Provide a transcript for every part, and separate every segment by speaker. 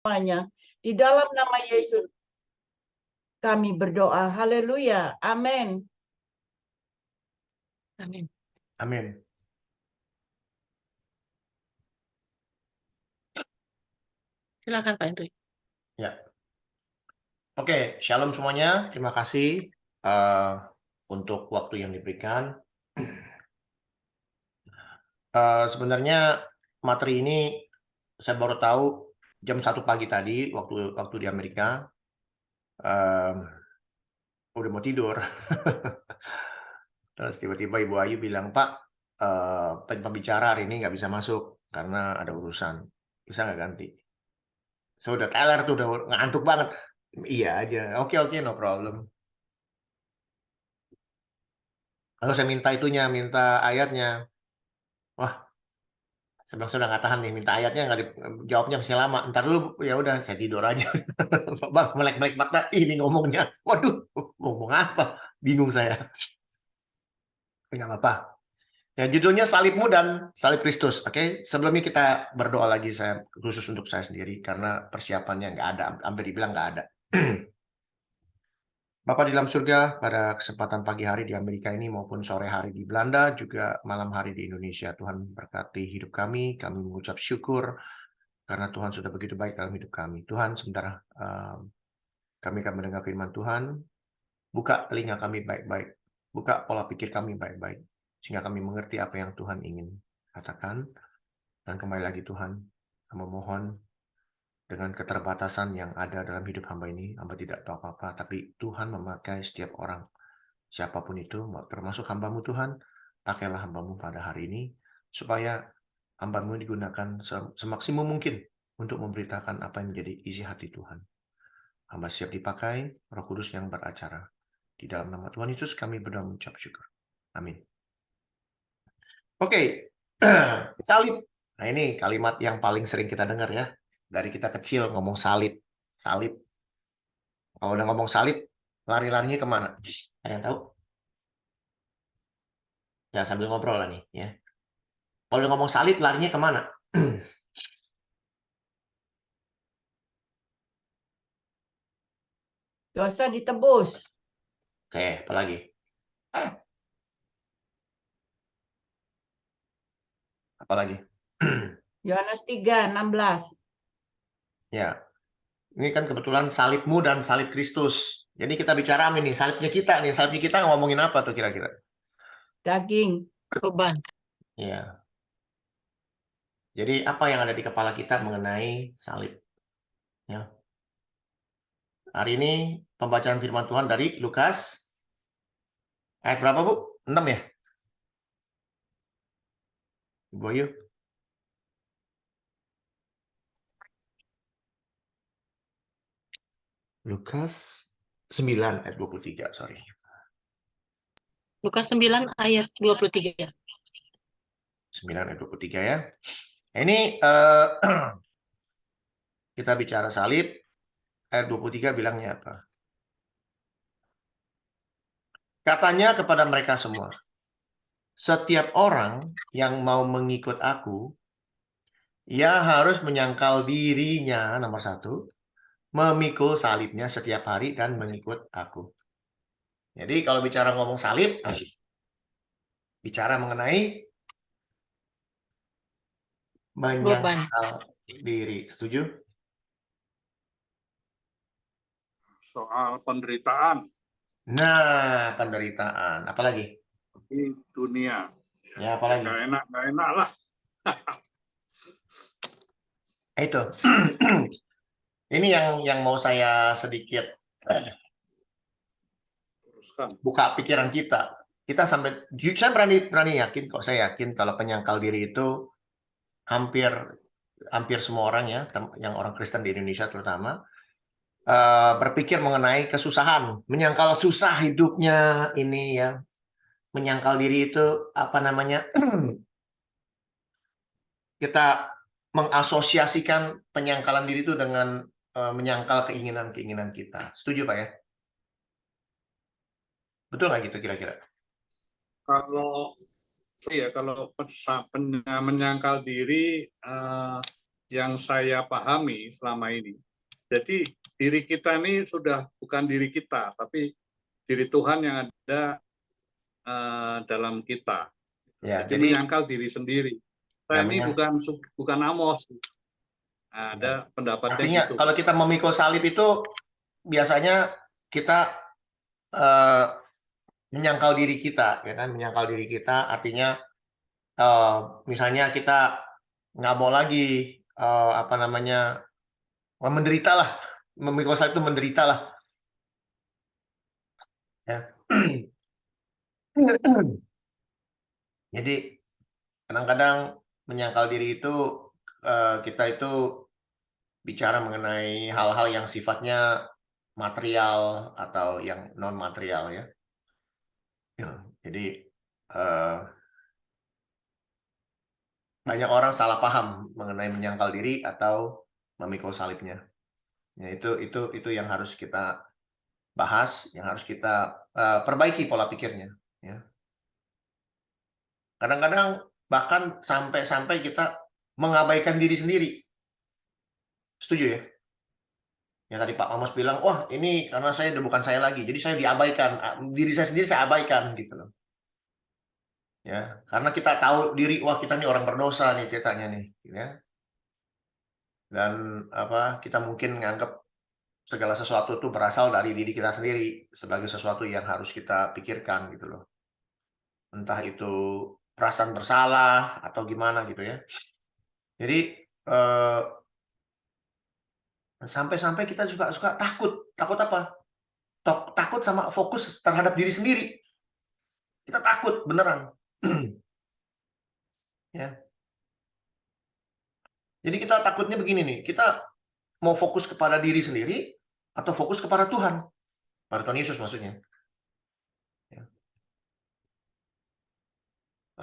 Speaker 1: semuanya. Di dalam nama Yesus kami berdoa. Haleluya. Amin.
Speaker 2: Amin.
Speaker 3: Amin.
Speaker 2: Silakan Pak Hendri.
Speaker 3: Ya. Oke, shalom semuanya. Terima kasih untuk waktu yang diberikan. Sebenarnya materi ini saya baru tahu jam 1 pagi tadi waktu di Amerika. Udah mau tidur. Terus tiba-tiba Ibu Ayu bilang, Pak, pembicara hari ini nggak bisa masuk karena ada urusan. Bisa nggak ganti? Saya udah teler tuh, udah ngantuk banget. Iya aja. Oke, no problem. Lalu saya minta itunya, minta ayatnya. Wah, saya bilang sudah nggak tahan nih, minta ayatnya nggak jawabnya masih lama. Ntar dulu, ya udah saya tidur aja. Bang, melek-melek mata ini ngomongnya. Waduh, ngomong apa? Bingung saya. Tapi nggak apa-apa. Ya, judulnya Salibmu dan Salib Kristus. Oke, sebelumnya kita berdoa lagi, saya khusus untuk saya sendiri karena persiapannya nggak ada, hampir dibilang nggak ada. Bapak di dalam surga, pada kesempatan pagi hari di Amerika ini maupun sore hari di Belanda, juga malam hari di Indonesia, Tuhan berkati hidup kami mengucap syukur karena Tuhan sudah begitu baik dalam hidup kami. Tuhan, sebentar kami akan mendengar firman Tuhan, buka telinga kami baik-baik, buka pola pikir kami baik-baik, sehingga kami mengerti apa yang Tuhan ingin katakan. Dan kembali lagi Tuhan, hamba mohon dengan keterbatasan yang ada dalam hidup hamba ini, hamba tidak tahu apa-apa, tapi Tuhan memakai setiap orang, siapapun itu, termasuk hambamu Tuhan, pakailah hambamu pada hari ini, supaya hambamu digunakan semaksimum mungkin untuk memberitakan apa yang menjadi isi hati Tuhan. Hamba siap dipakai, Roh Kudus yang beracara. Di dalam nama Tuhan Yesus kami berdoa mengucap syukur. Amin. Oke, salib. Nah, ini kalimat yang paling sering kita dengar ya. Dari kita kecil ngomong salib. Salib. Kalau udah ngomong salib, lari-larinya kemana? Ada yang tahu? Ya, sambil ngobrol lah nih. Ya. Kalau udah ngomong salib, larinya kemana?
Speaker 1: Dosa ditebus.
Speaker 3: Oke, apa lagi? Apa lagi?
Speaker 1: Yohanes 3:16.
Speaker 3: Ya, ini kan kebetulan salibmu dan salib Kristus. Jadi kita bicara ini, salibnya kita nih. Salibnya kita ngomongin apa tuh kira-kira?
Speaker 1: Daging.
Speaker 2: Beban.
Speaker 3: Ya. Jadi apa yang ada di kepala kita mengenai salib? Ya. Hari ini pembacaan firman Tuhan dari Lukas. Ayat berapa, Bu? 6 ya? Ibu Ayu. Lukas 9 ayat 23, sorry.
Speaker 2: Lukas 9 ayat 23.
Speaker 3: 9 ayat 23 ya. Ini kita bicara salib, ayat 23 bilangnya apa? Katanya kepada mereka semua, setiap orang yang mau mengikut aku, ia harus menyangkal dirinya, nomor 1, memikul salibnya setiap hari dan mengikut aku. Jadi kalau bicara ngomong salib, bicara mengenai menyangkal diri. Setuju?
Speaker 4: Soal penderitaan
Speaker 3: Nah, penderitaan. Apalagi?
Speaker 4: di dunia.
Speaker 3: Ya, apalagi?
Speaker 4: Nggak enak lah.
Speaker 3: Itu. Ini yang mau saya sedikit buka pikiran kita. Kita sampai, saya berani yakin kok, saya yakin kalau penyangkal diri itu hampir semua orang ya, yang orang Kristen di Indonesia terutama, berpikir mengenai kesusahan, menyangkal susah hidupnya ini ya, menyangkal diri itu apa namanya? Kita mengasosiasikan penyangkalan diri itu dengan menyangkal keinginan-keinginan kita. Setuju Pak ya? Betul nggak gitu kira-kira?
Speaker 4: Kalau menyangkal diri yang saya pahami selama ini. Jadi diri kita ini sudah bukan diri kita, tapi diri Tuhan yang ada dalam kita.
Speaker 3: Ya,
Speaker 4: Jadi menyangkal diri sendiri. Saya ini bukan Amos. Nah, ada pendapatnya
Speaker 3: artinya
Speaker 4: gitu.
Speaker 3: kalau kita memikul salib itu biasanya kita menyangkal diri kita, ya kan? Menyangkal diri kita artinya misalnya kita nggak mau lagi menderita lah, memikul salib itu menderita lah. Ya. Jadi kadang-kadang menyangkal diri itu kita itu bicara mengenai hal-hal yang sifatnya material atau yang non material ya. Jadi banyak orang salah paham mengenai menyangkal diri atau memikul salibnya. Ya, itu yang harus kita bahas, yang harus kita perbaiki pola pikirnya. Ya. Kadang-kadang bahkan sampai kita mengabaikan diri sendiri. Setuju ya? Ya tadi Pak Amos bilang, wah ini karena saya udah bukan saya lagi, jadi saya diabaikan, diri saya sendiri saya abaikan gitu loh. Ya, karena kita tahu diri, wah kita nih orang berdosa nih ceritanya nih, ya. Dan kita mungkin nganggap segala sesuatu itu berasal dari diri kita sendiri sebagai sesuatu yang harus kita pikirkan gitu loh. Entah itu perasaan bersalah atau gimana gitu ya. Jadi sampai-sampai kita juga suka takut apa? Takut sama fokus terhadap diri sendiri. Kita takut beneran. Ya. Jadi kita takutnya begini nih, kita mau fokus kepada diri sendiri atau fokus kepada Tuhan, pada Tuhan Yesus maksudnya. Ya.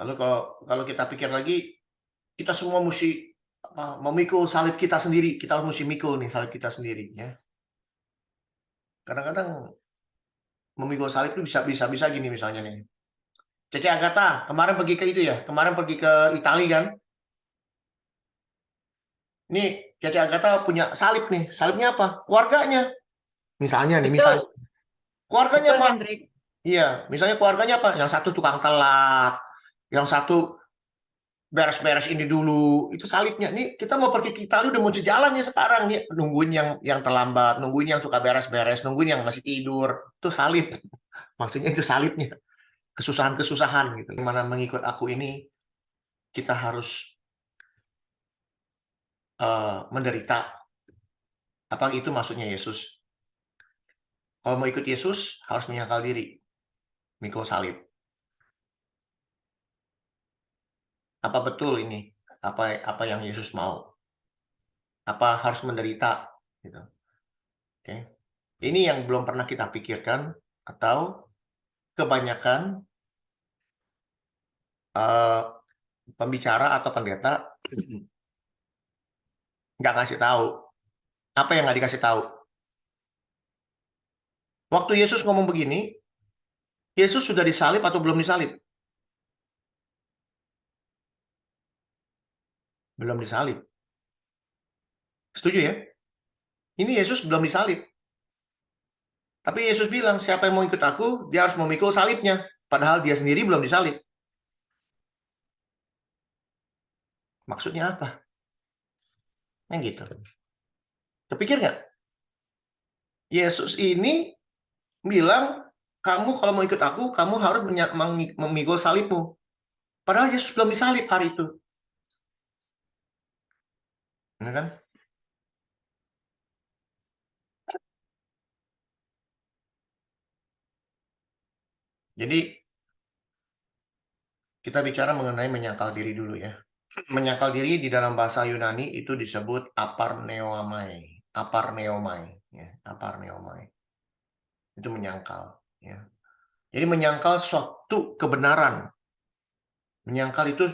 Speaker 3: Lalu kalau kita pikir lagi, kita semua mesti memikul salib kita sendiri, kita mesti mikul nih salib kita sendiri. Ya. Kadang-kadang memikul salib itu bisa gini misalnya nih. Cece Agatha kemarin pergi ke itu ya, kemarin pergi ke Italia kan. Ini Cece Agatha punya salib nih. Salibnya apa? Keluarganya. Misalnya nih, misalnya. Keluarganya
Speaker 1: Betul,
Speaker 3: apa?
Speaker 1: Hendrik.
Speaker 3: Iya, misalnya keluarganya apa? Yang satu tukang telat, yang satu beres-beres ini dulu. Itu salibnya. Nih kita mau pergi ke Italia udah mau sejalan nih sekarang nih. Nungguin yang terlambat, nungguin yang suka beres-beres, nungguin yang masih tidur. Itu salib. Maksudnya itu salibnya. Kesusahan-kesusahan gitu. Mana mengikut aku ini kita harus menderita. Apa itu maksudnya Yesus? Kalau mau ikut Yesus harus menyangkal diri, mikul salib. Apa betul ini? Apa yang Yesus mau? Apa harus menderita? Gitu. Oke. Ini yang belum pernah kita pikirkan atau kebanyakan pembicara atau pendeta nggak ngasih tahu. Apa yang nggak dikasih tahu? Waktu Yesus ngomong begini, Yesus sudah disalib atau belum disalib? Belum disalib. Setuju ya? Ini Yesus belum disalib. Tapi Yesus bilang, siapa yang mau ikut aku, dia harus memikul salibnya. Padahal dia sendiri belum disalib. Maksudnya apa? Yang gitu. Kepikir nggak? Yesus ini bilang, kamu kalau mau ikut aku, kamu harus memikul salibmu. Padahal Yesus belum disalib hari itu. Ya kan? Jadi, kita bicara mengenai menyangkal diri dulu ya. Menyangkal diri di dalam bahasa Yunani itu disebut aparneomai. Aparneomai. Ya, aparneomai. Itu menyangkal. Ya. Jadi menyangkal suatu kebenaran. Menyangkal itu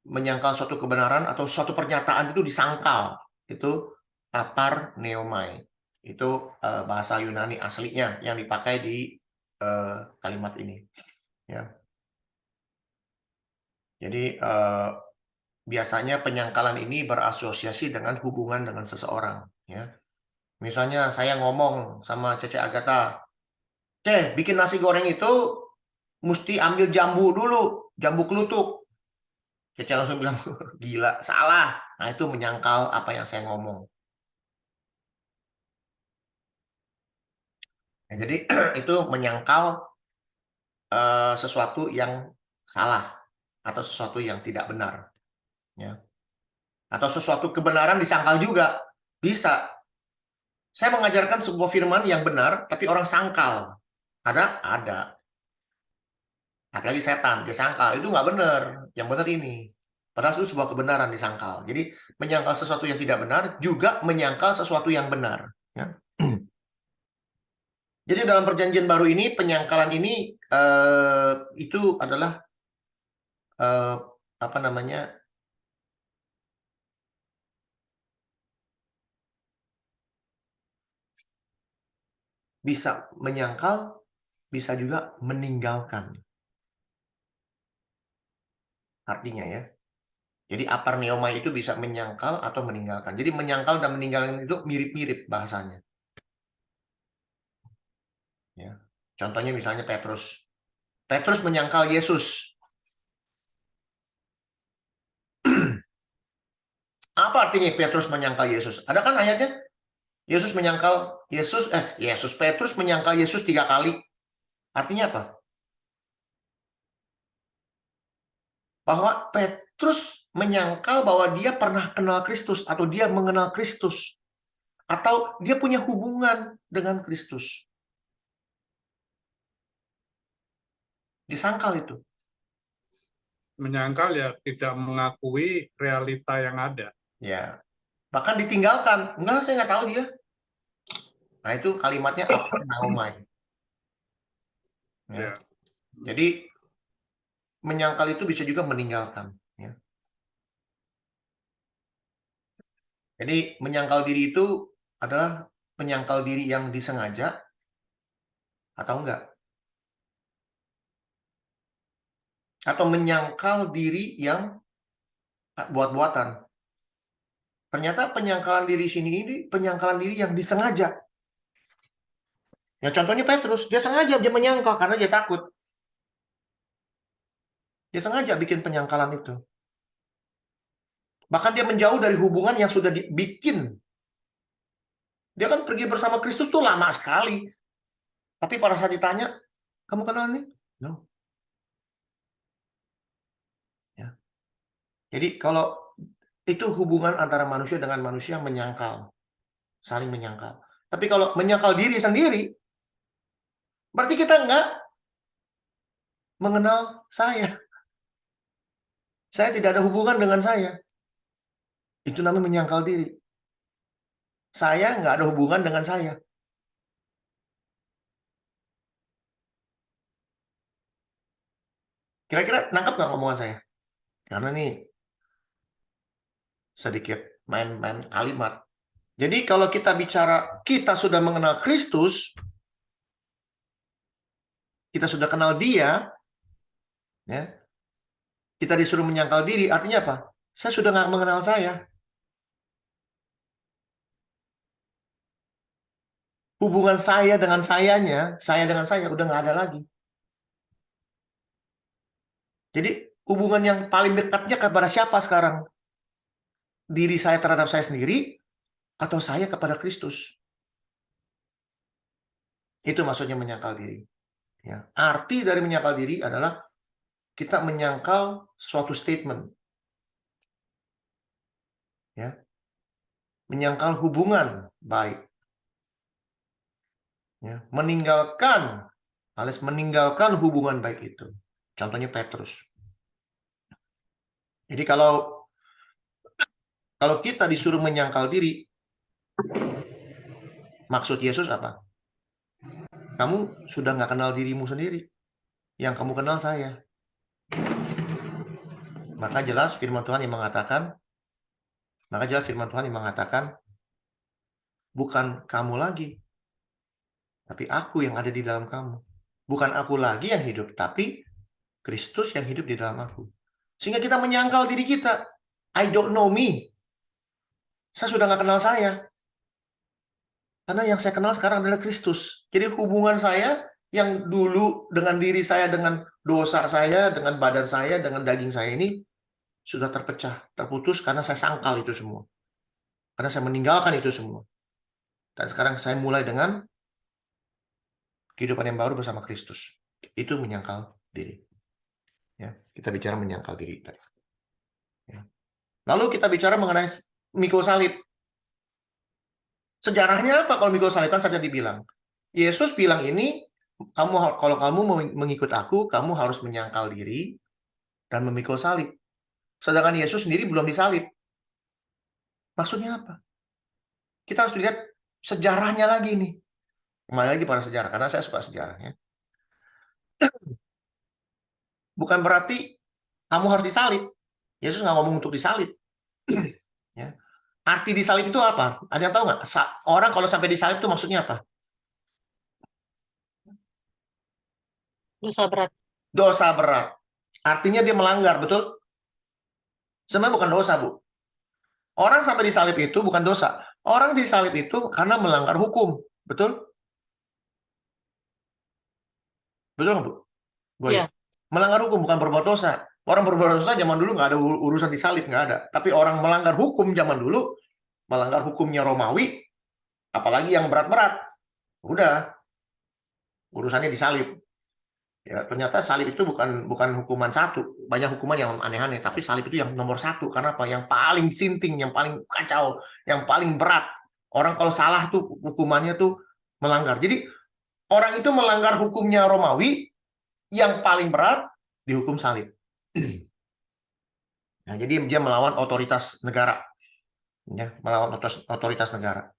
Speaker 3: menyangkal suatu kebenaran atau suatu pernyataan itu disangkal. Itu aparneomai. Itu bahasa Yunani aslinya yang dipakai di kalimat ini. Ya. Jadi biasanya penyangkalan ini berasosiasi dengan hubungan dengan seseorang. Ya. Misalnya saya ngomong sama Cece Agatha, bikin nasi goreng itu mesti ambil jambu dulu, jambu kelutuk. Cece langsung bilang, gila, salah. Nah, itu menyangkal apa yang saya ngomong. Ya, jadi itu menyangkal sesuatu yang salah atau sesuatu yang tidak benar. Ya. Atau sesuatu kebenaran disangkal juga. Bisa. Saya mengajarkan sebuah firman yang benar, tapi orang sangkal. Ada? Ada. Apalagi setan, dia sangkal. Itu nggak benar. Yang benar ini. Padahal itu sebuah kebenaran disangkal. Jadi menyangkal sesuatu yang tidak benar juga menyangkal sesuatu yang benar. Ya. Jadi dalam perjanjian baru ini penyangkalan ini itu adalah apa namanya? Bisa menyangkal, bisa juga meninggalkan. Artinya ya. Jadi aparneomai itu bisa menyangkal atau meninggalkan. Jadi menyangkal dan meninggalkan itu mirip-mirip bahasanya. Ya. Contohnya misalnya Petrus. Petrus menyangkal Yesus. Apa artinya Petrus menyangkal Yesus? Ada kan ayatnya? Yesus menyangkal Petrus menyangkal Yesus 3 kali. Artinya apa? Bahwa Petrus menyangkal bahwa dia pernah kenal Kristus atau dia mengenal Kristus atau dia punya hubungan dengan Kristus. Disangkal itu.
Speaker 4: Menyangkal ya tidak mengakui realita yang ada.
Speaker 3: Ya. Bahkan ditinggalkan. Enggak, saya nggak tahu dia. Nah, itu kalimatnya aparneomai. Ya.
Speaker 4: Ya.
Speaker 3: Jadi menyangkal itu bisa juga meninggalkan. Ya. Jadi menyangkal diri itu adalah menyangkal diri yang disengaja atau enggak? Atau menyangkal diri yang buat-buatan. Ternyata penyangkalan diri sini ini penyangkalan diri yang disengaja. Ya contohnya Petrus, dia sengaja dia menyangkal karena dia takut. Dia sengaja bikin penyangkalan itu. Bahkan dia menjauh dari hubungan yang sudah dibikin. Dia kan pergi bersama Kristus tuh lama sekali. Tapi pada saat ditanya, kamu kenal nih? No. Ya. Jadi kalau itu hubungan antara manusia dengan manusia menyangkal. Saling menyangkal. Tapi kalau menyangkal diri sendiri, berarti kita nggak mengenal saya. Saya tidak ada hubungan dengan saya. Itu namanya menyangkal diri. Saya nggak ada hubungan dengan saya. Kira-kira nangkap nggak ngomongan saya? Karena nih sedikit main-main kalimat. Jadi kalau kita bicara kita sudah mengenal Kristus, kita sudah kenal Dia, ya, kita disuruh menyangkal diri, artinya apa? Saya sudah nggak mengenal saya. Hubungan saya dengan sayanya, saya dengan saya udah nggak ada lagi. Jadi hubungan yang paling dekatnya kepada siapa sekarang? Diri saya terhadap saya sendiri atau saya kepada Kristus? Itu maksudnya menyangkal diri. Ya. Arti dari menyangkal diri adalah kita menyangkal suatu statement. Ya. Menyangkal hubungan baik. Ya. Meninggalkan, alias meninggalkan hubungan baik itu. Contohnya Petrus. Jadi kalau kita disuruh menyangkal diri, maksud Yesus apa? Kamu sudah nggak kenal dirimu sendiri. Yang kamu kenal saya. Maka jelas firman Tuhan yang mengatakan, bukan kamu lagi, tapi aku yang ada di dalam kamu. Bukan aku lagi yang hidup, tapi Kristus yang hidup di dalam aku. Sehingga kita menyangkal diri kita. I don't know me. Saya sudah nggak kenal saya. Karena yang saya kenal sekarang adalah Kristus. Jadi hubungan saya yang dulu dengan diri saya, dengan dosa saya, dengan badan saya, dengan daging saya ini sudah terpecah, terputus karena saya sangkal itu semua. Karena saya meninggalkan itu semua. Dan sekarang saya mulai dengan kehidupan yang baru bersama Kristus. Itu menyangkal diri. Ya, kita bicara menyangkal diri. Ya. Lalu kita bicara mengenai mikul salib. Sejarahnya apa kalau mikul salib? Kan saja dibilang. Yesus bilang ini, kalau kamu mau mengikut aku, kamu harus menyangkal diri dan memikul salib. Sedangkan Yesus sendiri belum disalib. Maksudnya apa? Kita harus lihat sejarahnya lagi nih. Kembali lagi pada sejarah, karena saya suka sejarahnya. Bukan berarti kamu harus disalib. Yesus nggak ngomong untuk disalib. Ya. Arti disalib itu apa? Ada yang tahu nggak? Orang kalau sampai disalib itu maksudnya apa?
Speaker 2: Dosa berat.
Speaker 3: Dosa berat. Artinya dia melanggar, betul? Sebenarnya bukan dosa, Bu. Orang sampai disalib itu bukan dosa. Orang disalib itu karena melanggar hukum. Betul? Betul nggak, Bu?
Speaker 2: Iya.
Speaker 3: Melanggar hukum bukan berbuat dosa. Orang berbuat dosa zaman dulu nggak ada urusan disalib, nggak ada. Tapi orang melanggar hukum zaman dulu, melanggar hukumnya Romawi, apalagi yang berat-berat, udah urusannya disalib. Ya, ternyata salib itu bukan hukuman satu, banyak hukuman yang aneh-aneh, tapi salib itu yang nomor satu. Karena apa? Yang paling sinting, yang paling kacau, yang paling berat. Orang kalau salah tuh hukumannya tuh melanggar. Jadi orang itu melanggar hukumnya Romawi, yang paling berat dihukum salib. Nah, jadi dia melawan otoritas negara, ya, melawan otoritas negara.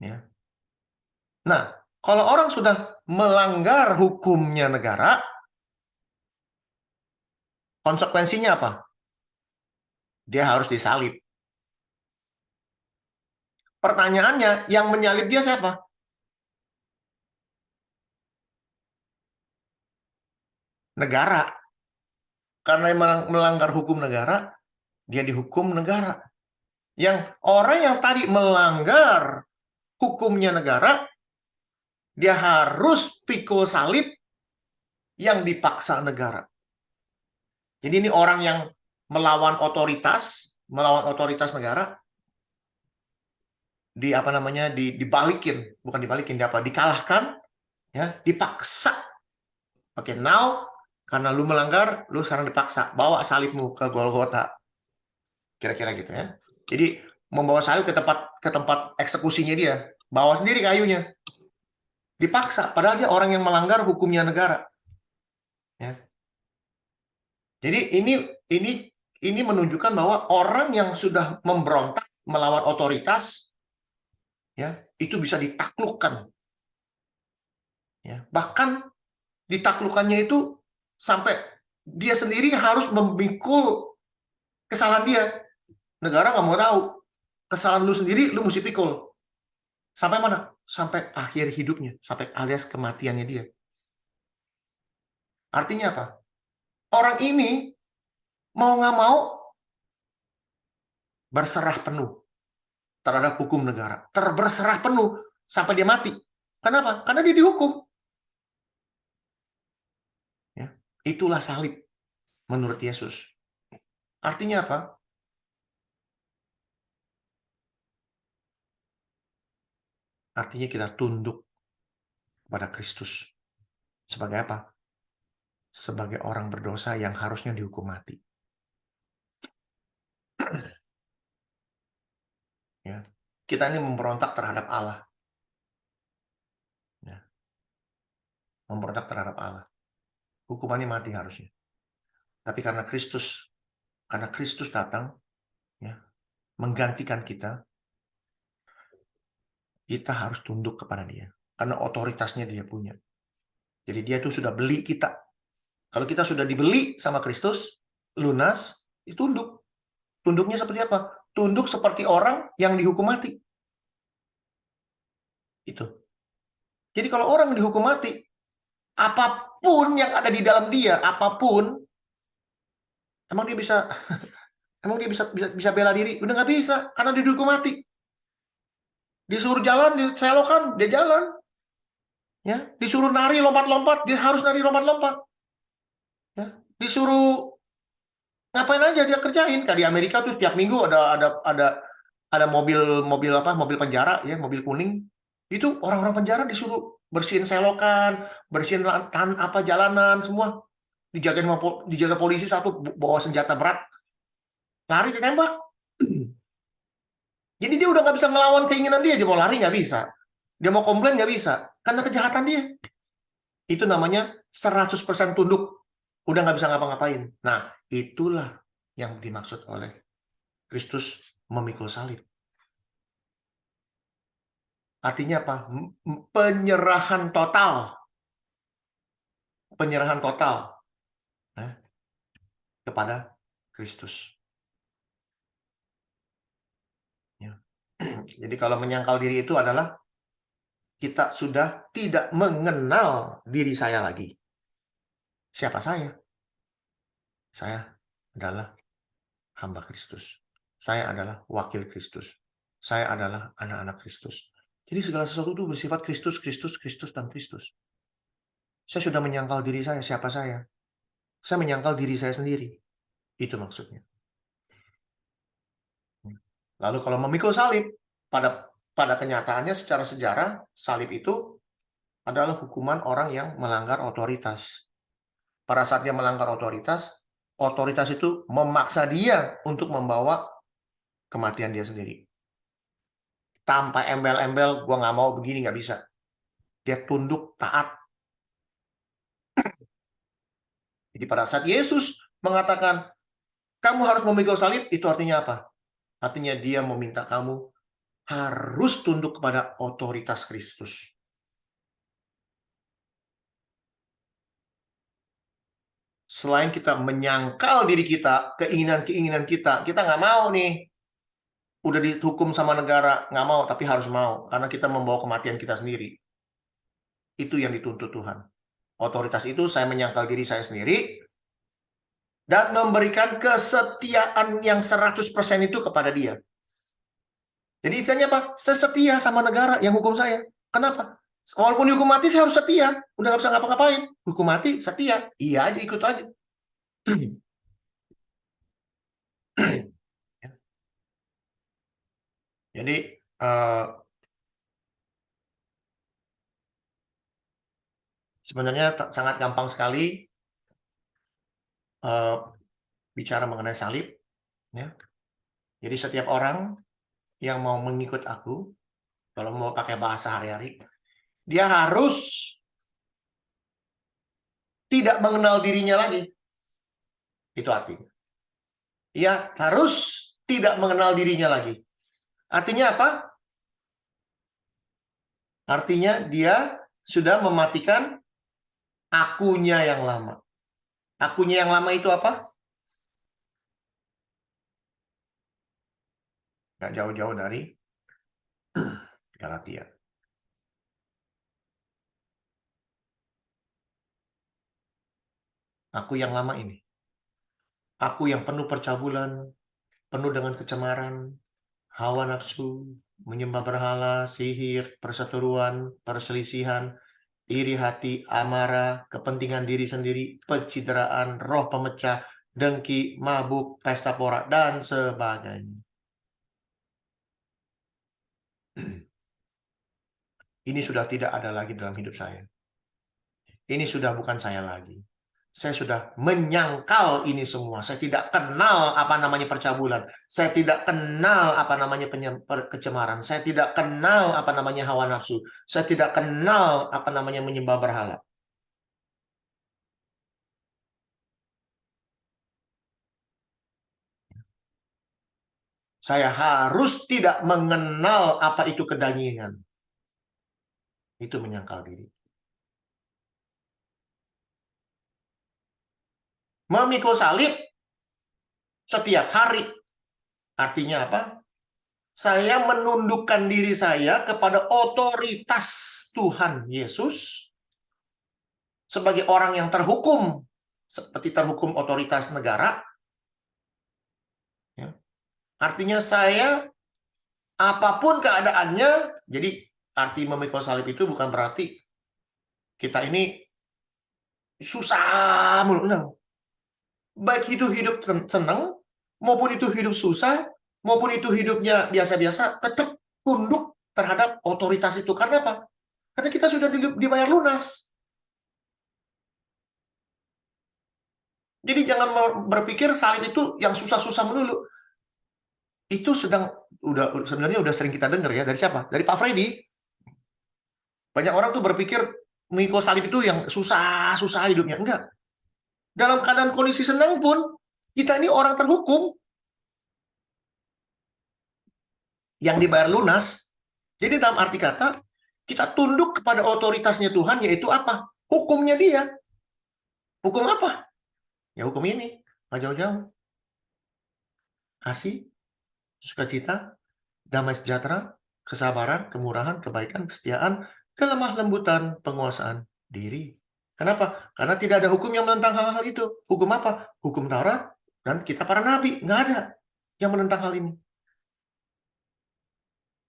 Speaker 3: Ya. Nah, kalau orang sudah melanggar hukumnya negara, konsekuensinya apa? Dia harus disalib. Pertanyaannya, yang menyalib dia siapa? Negara. Karena melanggar hukum negara, dia dihukum negara. Yang orang yang tadi melanggar hukumnya negara, dia harus pikul salib yang dipaksa negara. Jadi ini orang yang melawan otoritas negara, dikalahkan, ya, dipaksa. Oke, now karena lu melanggar, lu sekarang dipaksa, bawa salibmu ke Golgota. Kira-kira gitu ya. Jadi membawa salib ke tempat eksekusinya dia, bawa sendiri kayunya. Dipaksa, padahal dia orang yang melanggar hukumnya negara. Ya. Jadi ini menunjukkan bahwa orang yang sudah memberontak melawan otoritas, ya, itu bisa ditaklukkan. Ya, bahkan ditaklukannya itu sampai dia sendiri harus memikul kesalahan dia. Negara nggak mau tahu. Kesalahan lu sendiri, lu mesti pikul. Sampai mana? Sampai akhir hidupnya, sampai alias kematiannya dia. Artinya apa? Orang ini mau nggak mau berserah penuh terhadap hukum negara. Berserah penuh sampai dia mati. Kenapa? Karena dia dihukum. Ya, itulah salib menurut Yesus. Artinya apa? Artinya kita tunduk kepada Kristus. Sebagai apa? Sebagai orang berdosa yang harusnya dihukum mati. Ya. Kita ini memberontak terhadap Allah. Ya. Memberontak terhadap Allah. Hukumannya mati harusnya. Tapi karena Kristus datang, ya, menggantikan kita harus tunduk kepada dia. Karena otoritasnya dia punya. Jadi dia itu sudah beli kita. Kalau kita sudah dibeli sama Kristus, lunas, ditunduk. Tunduknya seperti apa? Tunduk seperti orang yang dihukum mati. Itu. Jadi kalau orang dihukum mati, apapun yang ada di dalam dia, apapun, emang dia bisa Emang dia bisa bela diri? Udah nggak bisa, karena dia dihukum mati. Disuruh jalan, diselokan, dia jalan. Ya, disuruh nari lompat-lompat, dia harus nari lompat-lompat. Ya, disuruh ngapain aja dia kerjain. Kayak di Amerika tuh setiap minggu ada mobil penjara ya, mobil kuning. Itu orang-orang penjara disuruh bersihin selokan, bersihin jalanan semua. Dijaga polisi satu bawa senjata berat. Lari ditembak. Jadi dia udah nggak bisa ngelawan keinginan dia mau lari nggak bisa. Dia mau komplain nggak bisa. Karena kejahatan dia. Itu namanya 100% tunduk. Udah nggak bisa ngapa-ngapain. Nah, itulah yang dimaksud oleh Kristus memikul salib. Artinya apa? Penyerahan total. Penyerahan total kepada Kristus. Ya. Jadi kalau menyangkal diri itu adalah kita sudah tidak mengenal diri saya lagi. Siapa saya? Saya adalah hamba Kristus. Saya adalah wakil Kristus. Saya adalah anak-anak Kristus. Jadi segala sesuatu itu bersifat Kristus, Kristus, Kristus, dan Kristus. Saya sudah menyangkal diri saya, siapa saya? Saya menyangkal diri saya sendiri. Itu maksudnya. Lalu kalau memikul salib, pada kenyataannya secara sejarah, salib itu adalah hukuman orang yang melanggar otoritas. Pada saat dia melanggar otoritas itu memaksa dia untuk membawa kematian dia sendiri. Tanpa embel-embel, gue nggak mau begini, nggak bisa. Dia tunduk, taat. Jadi pada saat Yesus mengatakan, kamu harus memikul salib, itu artinya apa? Artinya dia meminta kamu harus tunduk kepada otoritas Kristus. Selain kita menyangkal diri kita, keinginan-keinginan kita nggak mau nih. Udah dihukum sama negara, nggak mau, tapi harus mau. Karena kita membawa kematian kita sendiri. Itu yang dituntut Tuhan. Otoritas itu saya menyangkal diri saya sendiri, dan memberikan kesetiaan yang 100% itu kepada dia. Jadi istilahnya apa? Saya setia sama negara yang hukum saya. Kenapa? Walaupun dihukum mati, saya harus setia. Udah nggak bisa ngapa-ngapain. Hukum mati, setia. Iya aja, ikut aja. Jadi, sebenarnya sangat gampang sekali bicara mengenai salib. Ya. Jadi setiap orang yang mau mengikut aku, kalau mau pakai bahasa hari-hari, dia harus tidak mengenal dirinya lagi. Itu artinya. Dia harus tidak mengenal dirinya lagi. Artinya apa? Artinya dia sudah mematikan akunya yang lama. Akunya yang lama itu apa? Nggak jauh-jauh dari Galatia. Aku yang lama ini. Aku yang penuh percabulan, penuh dengan kecemaran, hawa nafsu, menyembah berhala, sihir, perseteruan, perselisihan, iri hati, amarah, kepentingan diri sendiri, pencitraan, roh pemecah, dengki, mabuk, pesta pora, dan sebagainya. Ini sudah tidak ada lagi dalam hidup saya. Ini sudah bukan saya lagi. Saya sudah menyangkal ini semua. Saya tidak kenal apa namanya percabulan. Saya tidak kenal apa namanya kecemaran. Saya tidak kenal apa namanya hawa nafsu. Saya tidak kenal apa namanya menyembah berhala. Saya harus tidak mengenal apa itu kedagingan. Itu menyangkal diri. Memikul salib setiap hari. Artinya apa? Saya menundukkan diri saya kepada otoritas Tuhan Yesus sebagai orang yang terhukum, seperti terhukum otoritas negara. Artinya saya, apapun keadaannya, jadi arti memikul salib itu bukan berarti kita ini susah mulu. No. Baik itu hidup senang, maupun itu hidup susah, maupun itu hidupnya biasa-biasa, tetap tunduk terhadap otoritas itu. Karena apa? Karena kita sudah dibayar lunas. Jadi jangan berpikir salib itu yang susah-susah melulu. Itu sebenarnya udah sering kita dengar ya. Dari siapa? Dari Pak Freddy. Banyak orang tuh berpikir mengikut salib itu yang susah-susah hidupnya. Enggak. Dalam keadaan kondisi senang pun, kita ini orang terhukum. Yang dibayar lunas. Jadi dalam arti kata, kita tunduk kepada otoritasnya Tuhan, yaitu apa? Hukumnya dia. Hukum apa? Ya hukum ini. Nggak jauh-jauh. Kasih, sukacita, damai sejahtera, kesabaran, kemurahan, kebaikan, kesetiaan, kelemah lembutan, penguasaan diri. Kenapa? Karena tidak ada hukum yang menentang hal-hal itu. Hukum apa? Hukum Taurat dan kita para nabi. Nggak ada yang menentang hal ini.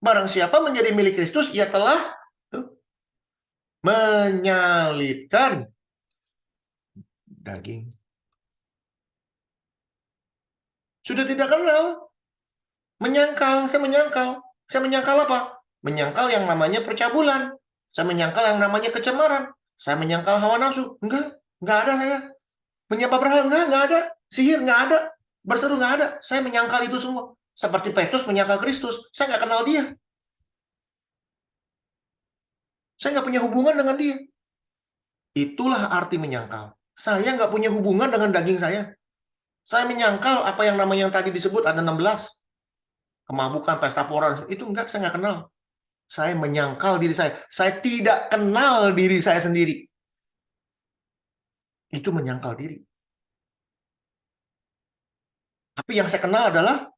Speaker 3: Barang siapa menjadi milik Kristus, ia telah menyalibkan daging. Sudah tidak kenal. Menyangkal, saya menyangkal. Saya menyangkal apa? Menyangkal yang namanya percabulan. Saya menyangkal yang namanya kecemaran. Saya menyangkal hawa nafsu. Enggak ada saya. Menyembah berhala, enggak ada. Sihir, enggak ada. Berseru, enggak ada. Saya menyangkal itu semua. Seperti Petrus menyangkal Kristus. Saya enggak kenal dia. Saya enggak punya hubungan dengan dia. Itulah arti menyangkal. Saya enggak punya hubungan dengan daging saya. Saya menyangkal apa yang namanya yang tadi disebut ada 16. Kemabukan, pesta pora, itu enggak, saya enggak kenal. Saya menyangkal diri saya. Saya tidak kenal diri saya sendiri. Itu menyangkal diri. Tapi yang saya kenal adalah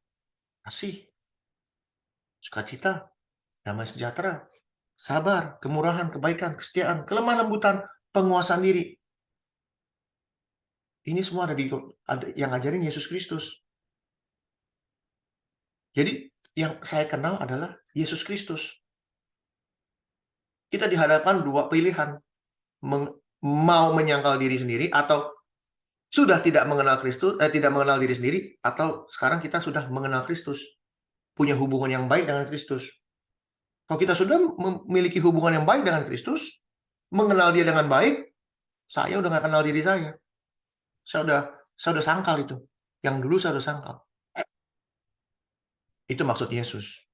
Speaker 3: kasih, sukacita, damai sejahtera, sabar, kemurahan, kebaikan, kesetiaan, kelemah lembutan, penguasaan diri. Ini semua ada yang ngajarin Yesus Kristus. Jadi yang saya kenal adalah Yesus Kristus. Kita dihadapkan dua pilihan. Mau menyangkal diri sendiri atau sudah tidak mengenal Kristus, tidak mengenal diri sendiri, atau sekarang kita sudah mengenal Kristus. Punya hubungan yang baik dengan Kristus. Kalau kita sudah memiliki hubungan yang baik dengan Kristus, mengenal dia dengan baik, saya udah nggak kenal diri saya. Saya udah sangkal itu. Yang dulu saya udah sangkal. Itu maksud Yesus.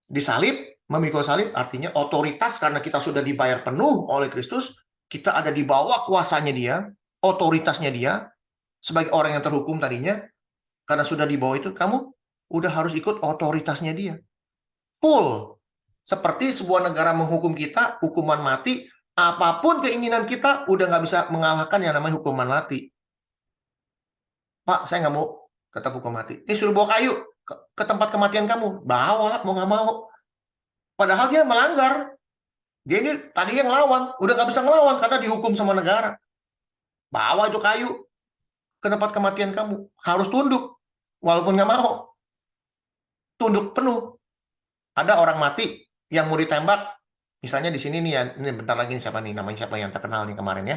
Speaker 3: Disalib, memikul salib artinya otoritas karena kita sudah dibayar penuh oleh Kristus, kita ada di bawah kuasanya dia, otoritasnya dia, sebagai orang yang terhukum tadinya, karena sudah di bawah itu, kamu udah harus ikut otoritasnya dia. Full. Seperti sebuah negara menghukum kita, hukuman mati, apapun keinginan kita, udah nggak bisa mengalahkan yang namanya hukuman mati. Pak, saya nggak mau tetap hukum mati. Ini suruh bawa kayu ke tempat kematian kamu. Bawa, mau nggak mau. Padahal dia melanggar. Dia ini tadi yang ngelawan. Udah nggak bisa ngelawan karena dihukum sama negara. Bawa itu kayu ke tempat kematian kamu. Harus tunduk. Walaupun nggak mau. Tunduk penuh. Ada orang mati yang mau ditembak. Misalnya di sini nih ya. Ini bentar lagi siapa nih. Namanya siapa yang terkenal nih kemarin ya.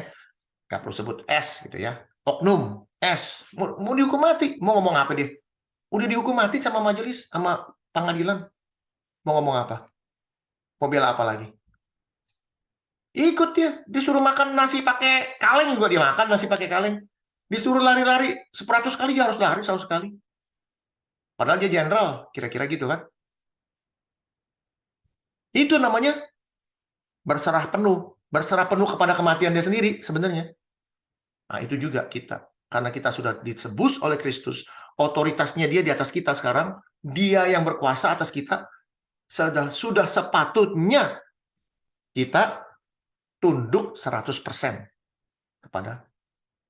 Speaker 3: Nggak perlu sebut S gitu ya. Oknum. S. Mau dihukum mati. Mau ngomong apa dia? Udah dihukum mati sama majelis. Sama pengadilan. Mau ngomong apa? Mau bela apa lagi? Ikut dia. Disuruh makan nasi pakai kaleng juga dia makan nasi pakai kaleng. Disuruh lari-lari 100 kali dia harus lari 100 kali. Padahal dia jenderal, kira-kira gitu kan. Itu namanya berserah penuh kepada kematian dia sendiri sebenarnya. Nah, itu juga kita. Karena kita sudah ditebus oleh Kristus, otoritasnya dia di atas kita sekarang, dia yang berkuasa atas kita. Sudah sepatutnya kita tunduk 100% kepada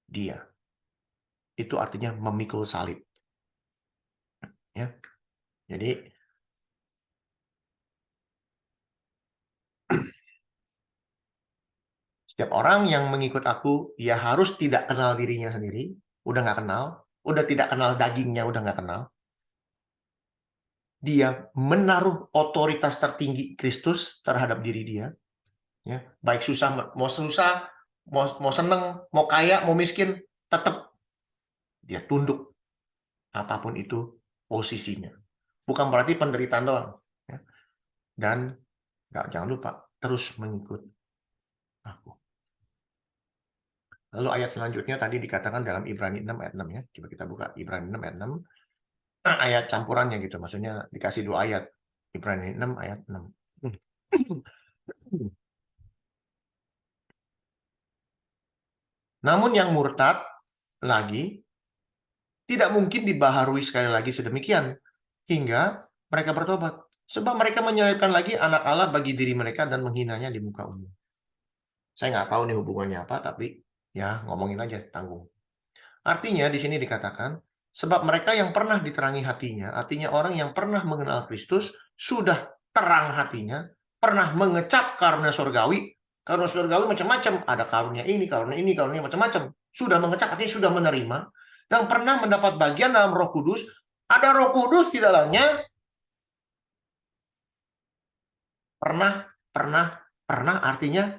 Speaker 3: dia. Itu artinya memikul salib. Ya. Jadi setiap orang yang mengikut aku, dia harus tidak kenal dirinya sendiri, udah nggak kenal, udah tidak kenal dagingnya, udah nggak kenal. dia menaruh otoritas tertinggi Kristus terhadap diri dia, ya, baik susah, mau seneng, mau kaya, mau miskin, tetap dia tunduk apapun itu posisinya. Bukan berarti penderitaan doang, ya. Dan jangan lupa terus mengikut aku. Lalu ayat selanjutnya tadi dikatakan dalam Ibrani 6 ayat 6 ya. Coba kita buka Ibrani 6 ayat 6. Ayat campurannya gitu, maksudnya dikasih 2 ayat. Ibrani 6 ayat 6. Namun yang murtad lagi tidak mungkin dibaharui sekali lagi sedemikian hingga mereka bertobat. Sebab mereka menyelipkan lagi anak Allah bagi diri mereka dan menghinanya di muka umum. Saya nggak tahu nih hubungannya apa, tapi ya ngomongin aja, tanggung. Artinya di sini dikatakan, sebab mereka yang pernah diterangi hatinya, artinya orang yang pernah mengenal Kristus, sudah terang hatinya, pernah mengecap karunia surgawi. Karunia surgawi macam-macam, ada karunia ini, karunia macam-macam. Sudah mengecap, artinya sudah menerima, dan pernah mendapat bagian dalam Roh Kudus. Ada Roh Kudus di dalamnya. Pernah artinya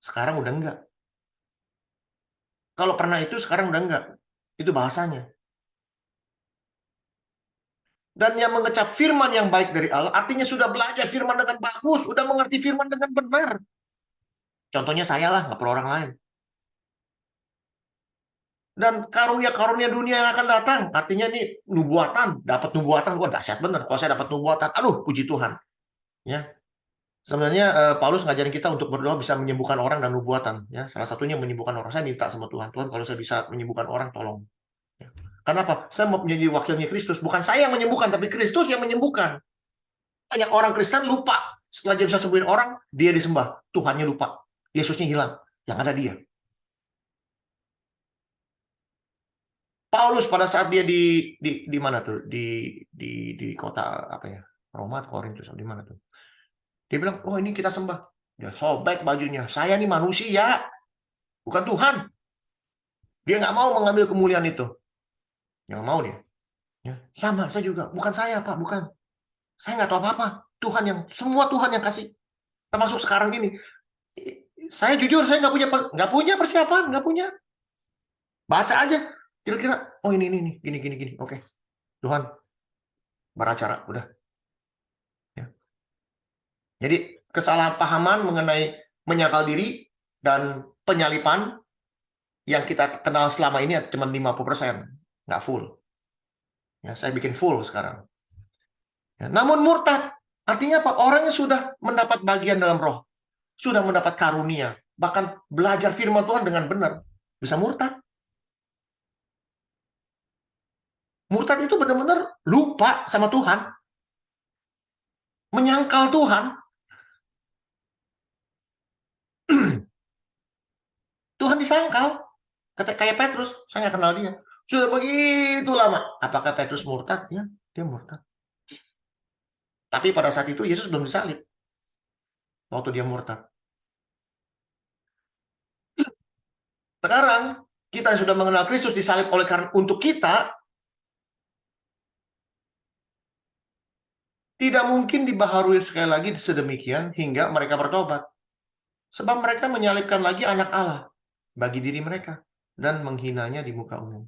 Speaker 3: sekarang udah enggak. Kalau pernah itu sekarang udah enggak. Itu bahasanya. Dan yang mengecap firman yang baik dari Allah, artinya sudah belajar firman dengan bagus, sudah mengerti firman dengan benar. Contohnya saya lah, nggak perlu orang lain. Dan karunia-karunia dunia yang akan datang, artinya ini nubuatan, dapat nubuatan, wah dahsyat bener. Kalau saya dapat nubuatan, aduh puji Tuhan. Ya, sebenarnya Paulus ngajarin kita untuk berdoa bisa menyembuhkan orang dan nubuatan. Ya, salah satunya menyembuhkan orang. Saya minta sama Tuhan, Tuhan kalau saya bisa menyembuhkan orang, tolong. Ya. Kenapa? Saya mau menjadi wakilnya Kristus. Bukan saya yang menyembuhkan, tapi Kristus yang menyembuhkan. Banyak orang Kristen lupa. Setelah dia bisa sembuhin orang, dia disembah. Tuhannya lupa. Yesusnya hilang. Yang ada dia. Paulus pada saat dia di mana tuh? Di kota apa ya? Roma, Korintus, di mana tuh? Dia bilang, oh ini kita sembah. Dia sobek bajunya. Saya nih manusia. Bukan Tuhan. Dia nggak mau mengambil kemuliaan itu. Yang mau dia. Ya, sama, saya juga. Bukan saya, Pak. Bukan. Saya nggak tahu apa-apa. Semua Tuhan yang kasih. Termasuk sekarang ini. Saya jujur, saya nggak punya persiapan. Nggak punya. Baca aja. Kira-kira, oh ini, gini. Oke. Tuhan, beracara. Udah. Ya. Jadi, kesalahpahaman mengenai menyangkal diri dan penyalipan yang kita kenal selama ini cuma 50%. Nggak full. Ya, saya bikin full sekarang. Ya, namun murtad, artinya apa? Orang yang sudah mendapat bagian dalam roh, sudah mendapat karunia, bahkan belajar firman Tuhan dengan benar, bisa murtad. Murtad itu benar-benar lupa sama Tuhan, menyangkal Tuhan. Tuhan disangkal, kayak Petrus, saya nggak kenal dia. Sudah begitu lama, apakah Petrus murtad? Ya, dia murtad. Tapi pada saat itu Yesus belum disalib. Waktu dia murtad. Sekarang kita yang sudah mengenal Kristus disalib oleh karena untuk kita, tidak mungkin dibaharui sekali lagi sedemikian hingga mereka bertobat. Sebab mereka menyalibkan lagi anak Allah bagi diri mereka dan menghinanya di muka umum.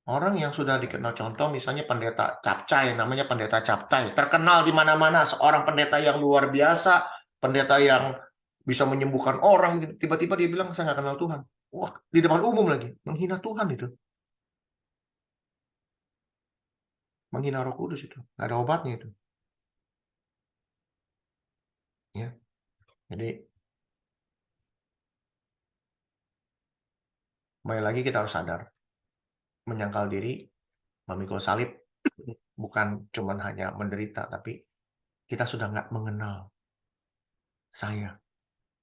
Speaker 3: Orang yang sudah dikenal, contoh misalnya pendeta Capcay, namanya pendeta Capcay, terkenal di mana-mana, seorang pendeta yang luar biasa, pendeta yang bisa menyembuhkan orang, tiba-tiba dia bilang saya nggak kenal Tuhan. Wah, di depan umum lagi, menghina Tuhan itu. Menghina Roh Kudus itu, nggak ada obatnya itu. Ya, jadi kembali lagi kita harus sadar, menyangkal diri, memikul salib, bukan cuma hanya menderita, tapi kita sudah nggak mengenal saya.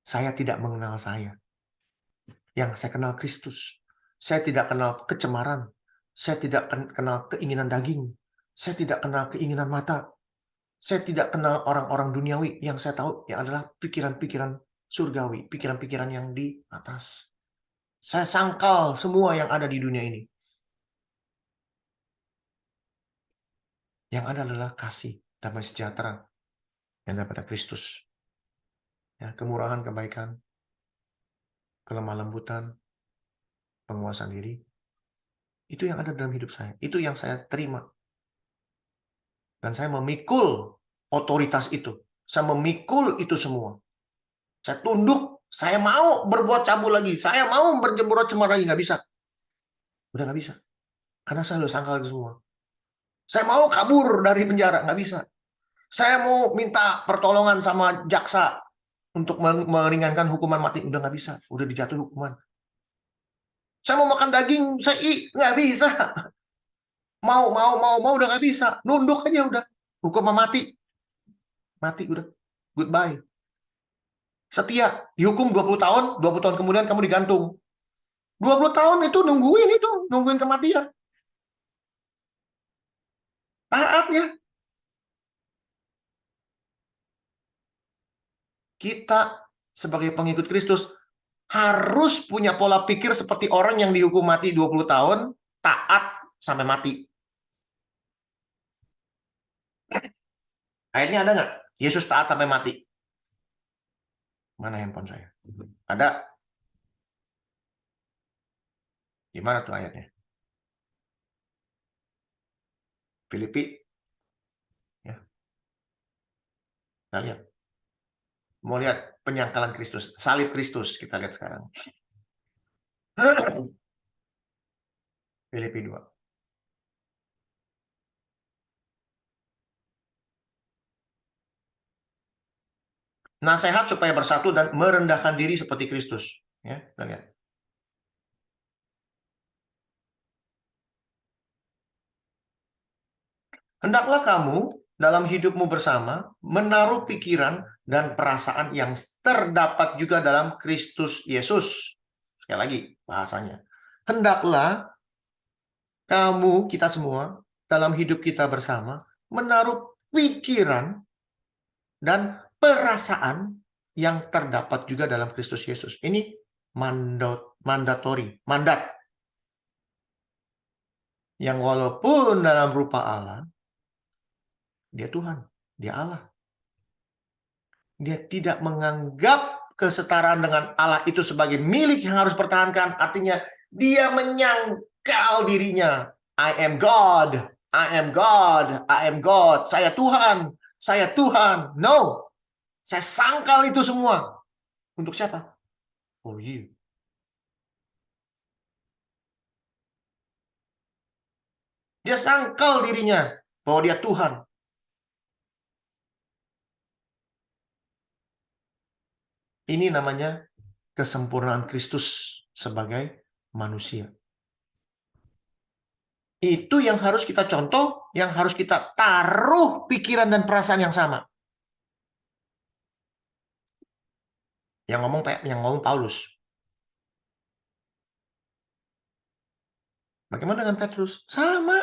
Speaker 3: Saya tidak mengenal saya. Yang saya kenal Kristus. Saya tidak kenal kecemaran. Saya tidak kenal keinginan daging. Saya tidak kenal keinginan mata. Saya tidak kenal orang-orang duniawi. Yang saya tahu yang adalah pikiran-pikiran surgawi. Pikiran-pikiran yang di atas. Saya sangkal semua yang ada di dunia ini. Yang ada adalah kasih, damai sejahtera yang daripada Kristus. Ya, kemurahan, kebaikan, kelemah lembutan, penguasaan diri. Itu yang ada dalam hidup saya. Itu yang saya terima. Dan saya memikul otoritas itu. Saya memikul itu semua. Saya tunduk. Saya mau berbuat cabul lagi. Saya mau berbuat cemar lagi. Nggak bisa. Udah nggak bisa. Karena saya udah sangkal itu semua. Saya mau kabur dari penjara. Nggak bisa. Saya mau minta pertolongan sama jaksa untuk meringankan hukuman mati. Udah nggak bisa. Udah dijatuhi hukuman. Saya mau makan daging. Nggak bisa. Mau udah nggak bisa. Nunduk aja udah. Hukuman mati. Mati udah. Goodbye. Setia. Dihukum 20 tahun. 20 tahun kemudian kamu digantung. 20 tahun itu nungguin itu. Nungguin kematian. Taat ya. Kita sebagai pengikut Kristus harus punya pola pikir seperti orang yang dihukum mati 20 tahun. Taat sampai mati. Ayatnya ada nggak? Yesus taat sampai mati. Mana handphone saya? Ada. Gimana tuh ayatnya? Filipi. Ya. Kita lihat. Mau lihat penyangkalan Kristus. Salib Kristus. Kita lihat sekarang. Filipi 2. Nasihat supaya bersatu dan merendahkan diri seperti Kristus. Ya, kita lihat. Hendaklah kamu dalam hidupmu bersama menaruh pikiran dan perasaan yang terdapat juga dalam Kristus Yesus. Sekali lagi bahasanya. Hendaklah kamu, kita semua, dalam hidup kita bersama menaruh pikiran dan perasaan yang terdapat juga dalam Kristus Yesus. Ini mandatori, mandat. Yang walaupun dalam rupa Allah, dia Tuhan, dia Allah. Dia tidak menganggap kesetaraan dengan Allah itu sebagai milik yang harus dipertahankan. Artinya, dia menyangkal dirinya. I am God, I am God, I am God. Saya Tuhan, saya Tuhan. No. Saya sangkal itu semua. Untuk siapa? For you. Dia sangkal dirinya bahwa dia Tuhan. Ini namanya kesempurnaan Kristus sebagai manusia. Itu yang harus kita contoh, yang harus kita taruh pikiran dan perasaan yang sama. Yang ngomong Paulus. Bagaimana dengan Petrus? Sama.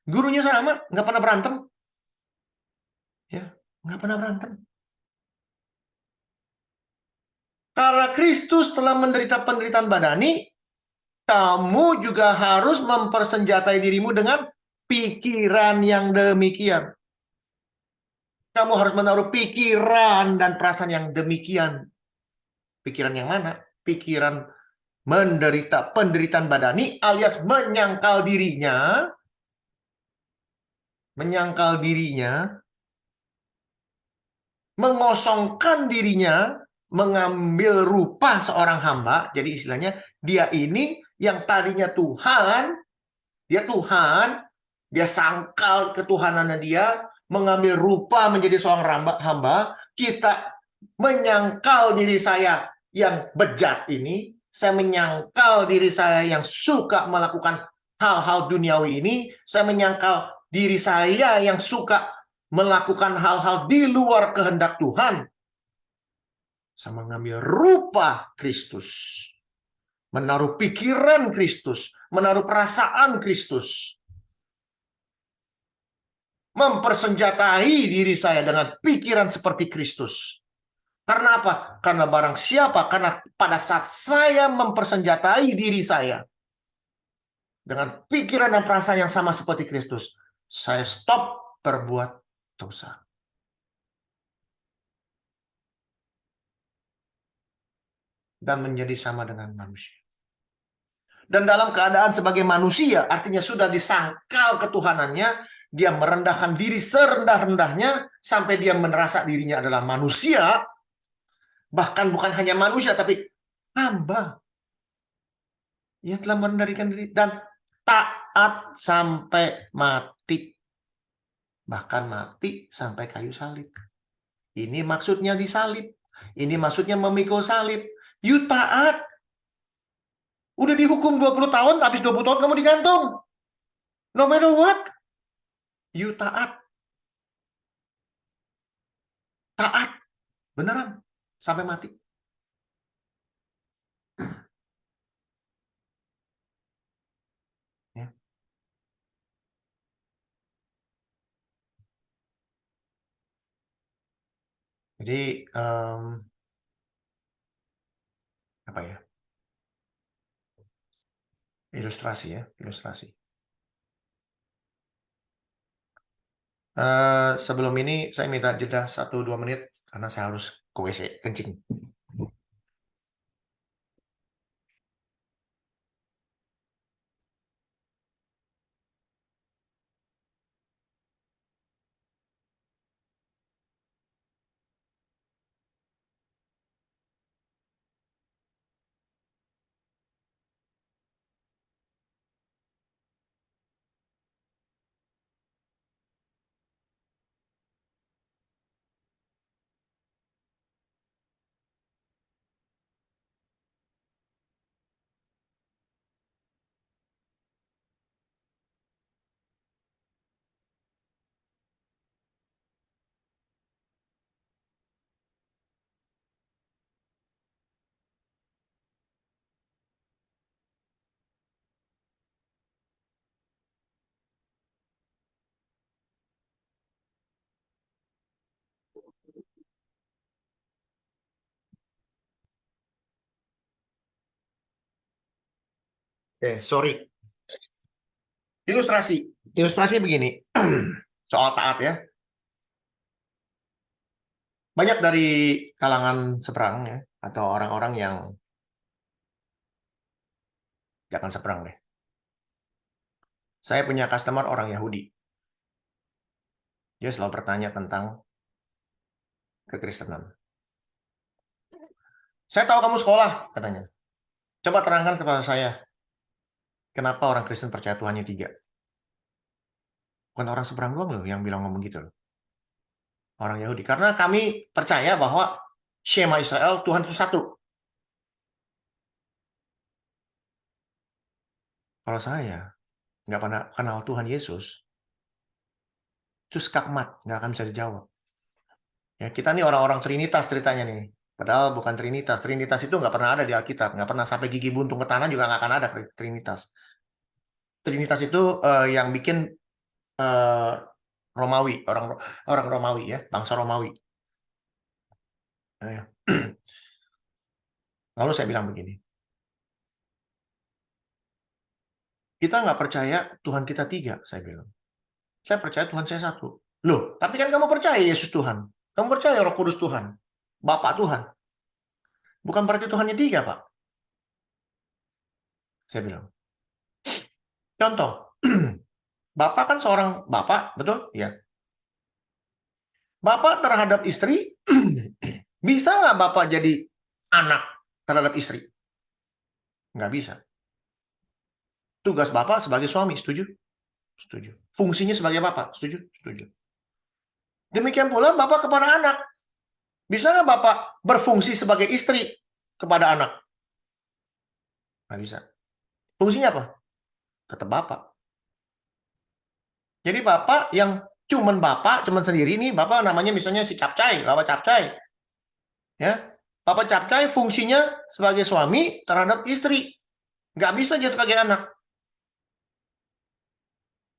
Speaker 3: Gurunya sama, nggak pernah berantem. Ya, nggak pernah berantem. Karena Kristus telah menderita penderitaan badani, kamu juga harus mempersenjatai dirimu dengan pikiran yang demikian. Kamu harus menaruh pikiran dan perasaan yang demikian. Pikiran yang mana? Pikiran menderita penderitaan badani alias menyangkal dirinya, mengosongkan dirinya, mengambil rupa seorang hamba. Jadi istilahnya dia ini yang tadinya Tuhan, dia sangkal ketuhanannya dia, mengambil rupa menjadi seorang hamba. Kita menyangkal diri saya yang bejat ini, saya menyangkal diri saya yang suka melakukan hal-hal duniawi ini, saya menyangkal diri saya yang suka melakukan hal-hal di luar kehendak Tuhan. Saya mengambil rupa Kristus, menaruh pikiran Kristus, menaruh perasaan Kristus, mempersenjatai diri saya dengan pikiran seperti Kristus. Karena apa? Karena barang siapa, karena pada saat saya mempersenjatai diri saya dengan pikiran dan perasaan yang sama seperti Kristus, Saya stop berbuat dosa. Dan menjadi sama dengan manusia. Dan dalam keadaan sebagai manusia, artinya sudah disangkal ketuhanannya, dia merendahkan diri serendah-rendahnya, sampai dia merasa dirinya adalah manusia, bahkan bukan hanya manusia, tapi hamba. Ia telah merendahkan diri dan taat sampai mati. Bahkan mati sampai kayu salib. Ini maksudnya disalib. Ini maksudnya memikul salib. You taat. Udah dihukum 20 tahun, habis 20 tahun kamu digantung. No matter what. You taat. Taat. Beneran. Sampai mati. Ya. Jadi, apa ya? Ilustrasi ya, ilustrasi. Sebelum ini saya minta jeda 1-2 menit karena saya harus ke WC kencing. Sorry. Ilustrasi begini. Soal taat ya. Banyak dari kalangan seberang ya, atau orang-orang yang jangan seberang deh. Saya punya customer orang Yahudi. Dia selalu bertanya tentang kekristenan. Saya tahu kamu sekolah, katanya. Coba terangkan kepada saya, kenapa orang Kristen percaya Tuhannya 3? Bukan orang seberang doang loh yang bilang ngomong gitu loh. Orang Yahudi. Karena kami percaya bahwa Shema Israel, Tuhan itu 1. Kalau saya nggak pernah kenal Tuhan Yesus, itu skakmat, nggak akan bisa dijawab. Ya, kita nih orang-orang Trinitas ceritanya nih. Padahal bukan Trinitas. Trinitas itu nggak pernah ada di Alkitab. Nggak pernah sampai gigi buntung ke tanah juga nggak akan ada Trinitas. Trinitas itu yang bikin Romawi, orang Romawi ya, bangsa Romawi. Lalu saya bilang begini. Kita nggak percaya Tuhan kita 3, saya bilang. Saya percaya Tuhan saya 1. Loh, tapi kan kamu percaya Yesus Tuhan. Kamu percaya Roh Kudus Tuhan. Bapak Tuhan. Bukan berarti Tuhannya 3, Pak. Saya bilang. Contoh. Bapak kan seorang bapak, betul? Ya. Bapak terhadap istri, bisa nggak Bapak jadi anak terhadap istri? Nggak bisa. Tugas Bapak sebagai suami, setuju? Setuju. Fungsinya sebagai Bapak, setuju? Setuju. Demikian pula Bapak kepada anak. Bisa nggak Bapak berfungsi sebagai istri kepada anak? Nggak bisa. Fungsinya apa? Tetap Bapak. Jadi Bapak yang cuman sendiri nih, Bapak namanya misalnya si Capcay, Bapak Capcay. Ya. Bapak Capcay fungsinya sebagai suami terhadap istri. Nggak bisa dia sebagai anak.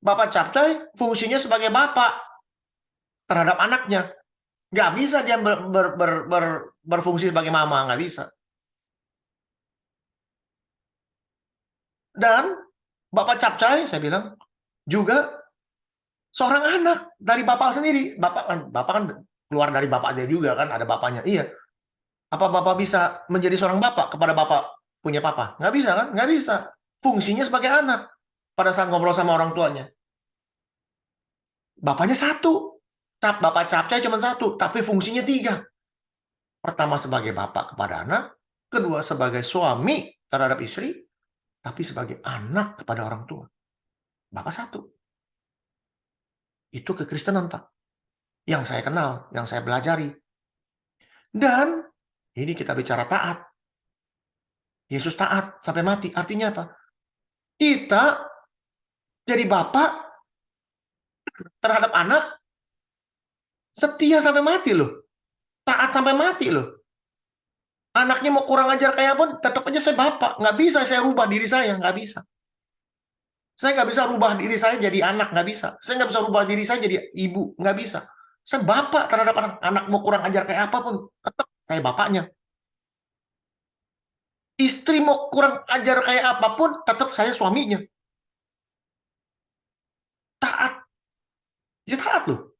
Speaker 3: Bapak Capcay fungsinya sebagai bapak terhadap anaknya. Nggak bisa dia berfungsi sebagai mama, nggak bisa. Dan Bapak Capcay, saya bilang, juga Seorang anak dari bapak sendiri. Bapak kan keluar dari bapaknya juga kan, ada bapaknya. Iya. Apa bapak bisa menjadi seorang bapak kepada bapak punya papa? Nggak bisa kan? Nggak bisa. Fungsinya sebagai anak pada saat ngobrol sama orang tuanya. Bapaknya satu. Bapak capcay cuma satu, tapi fungsinya tiga. Pertama sebagai bapak kepada anak, kedua sebagai suami terhadap istri, tapi sebagai anak kepada orang tua. Bapak satu. Itu kekristenan, Pak. Yang saya kenal, yang saya pelajari. Dan ini kita bicara taat. Yesus taat sampai mati. Artinya apa? Kita jadi bapak terhadap anak setia sampai mati loh. Taat sampai mati loh. Anaknya mau kurang ajar kayak pun, tetap aja saya bapak. Nggak bisa saya rubah diri saya, nggak bisa. Saya nggak bisa rubah diri saya jadi anak, nggak bisa. Saya nggak bisa rubah diri saya jadi ibu, nggak bisa. Saya bapak terhadap anak. Anak mau kurang ajar kayak apapun, tetap saya bapaknya. Istri mau kurang ajar kayak apapun, tetap saya suaminya. Taat. Ya taat loh.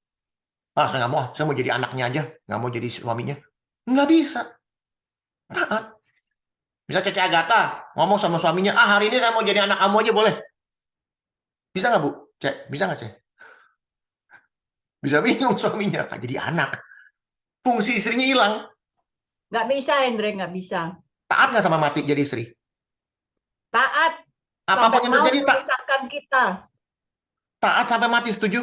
Speaker 3: Saya nggak mau, saya mau jadi anaknya aja, nggak mau jadi suaminya. Nggak bisa. Taat. Bisa Cece Agatha ngomong sama suaminya, hari ini saya mau jadi anak kamu aja boleh. Bisa nggak Bu? Cek, bisa nggak Cek? Bisa bingung suaminya, nggak jadi anak. Fungsi istrinya hilang.
Speaker 1: Nggak bisa, Hendrik, nggak bisa.
Speaker 3: Taat nggak sama mati jadi istri?
Speaker 1: Taat.
Speaker 3: Apapun yang terjadi,
Speaker 1: memisahkan kita.
Speaker 3: Taat sampai mati, setuju?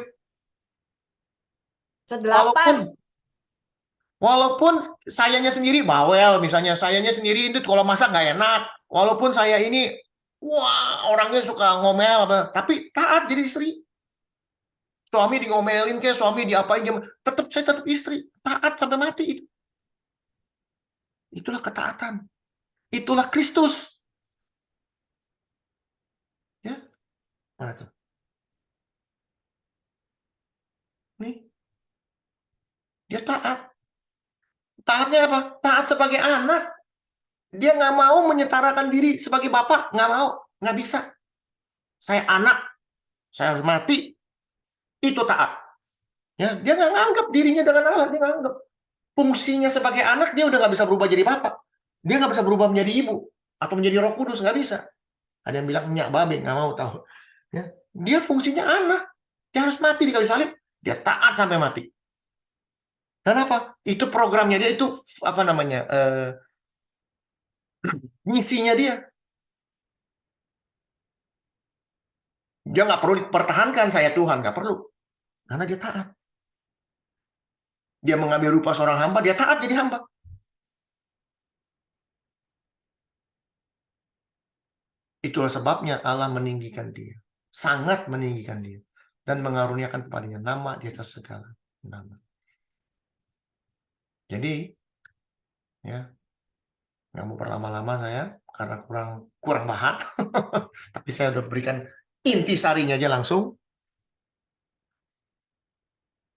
Speaker 1: Sedelapan.
Speaker 3: Walaupun sayanya sendiri bawel, misalnya sayanya sendiri itu kalau masak nggak enak. Walaupun saya ini, wah orangnya suka ngomel, tapi taat jadi istri. Suami di ngomelin kayak suami diapain, tetap saya tetap istri. Taat sampai mati. Itulah ketaatan. Itulah Kristus. Ya, mana tuh? Nih, dia taat. Taatnya apa? Taat sebagai anak. Dia nggak mau menyetarakan diri sebagai bapak. Nggak mau. Nggak bisa. Saya anak. Saya harus mati. Itu taat. Ya, dia nggak nganggap dirinya dengan Allah. Dia nggak nganggap. Fungsinya sebagai anak, dia udah nggak bisa berubah jadi bapak. Dia nggak bisa berubah menjadi ibu. Atau menjadi Roh Kudus. Nggak bisa. Ada yang bilang, nyak babe. Nggak mau tahu. Ya. Dia fungsinya anak. Dia harus mati di kayu salib. Dia taat sampai mati. Dan apa? Itu programnya dia, itu apa namanya? Misinya dia. Dia nggak perlu dipertahankan saya Tuhan, nggak perlu. Karena dia taat. Dia mengambil rupa seorang hamba, dia taat jadi hamba. Itulah sebabnya Allah meninggikan dia. Sangat meninggikan dia. Dan mengaruniakan kepadanya nama di atas segala nama. Jadi, ya, nggak mau berlama-lama saya, karena kurang bahan. Tapi saya udah berikan inti sarinya aja langsung.